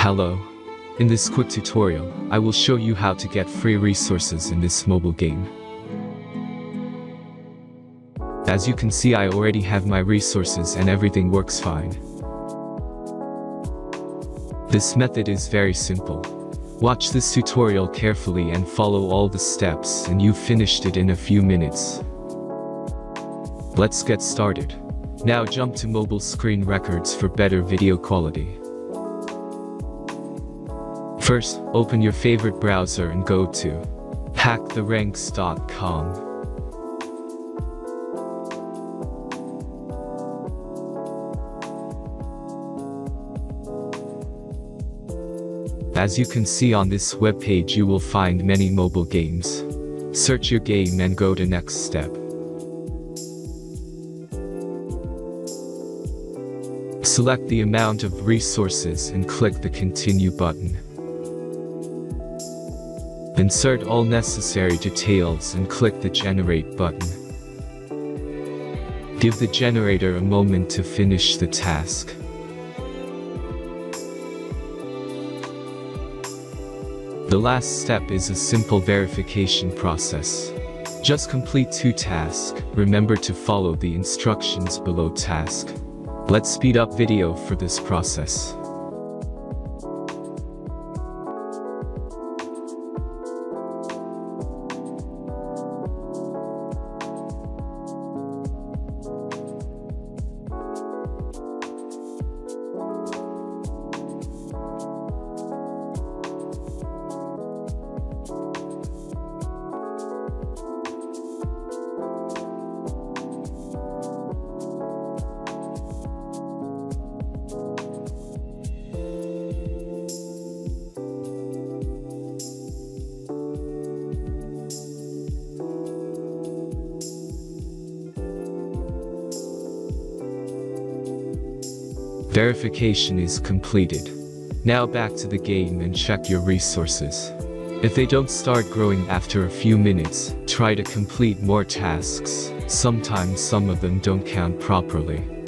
Hello. In this quick tutorial, I will show you how to get free resources in this mobile game. As you can see, I already have my resources and everything works fine. This method is very simple. Watch this tutorial carefully and follow all the steps and you've finished it in a few minutes. Let's get started. Now jump to mobile screen records for better video quality. First, open your favorite browser and go to hack..Our. As you can see on this webpage, you will find many mobile games. Search your game and go to next step. Select the amount of resources and click the continue button. Insert all necessary details and click the generate button. Give the generator a moment to finish the task. The last step is a simple verification process. Just complete 2 tasks. Remember to follow the instructions below task. Let's speed up video for this process. Verification is completed. Now back to the game and check your resources. If they don't start growing after a few minutes, try to complete more tasks. Sometimes some of them don't count properly.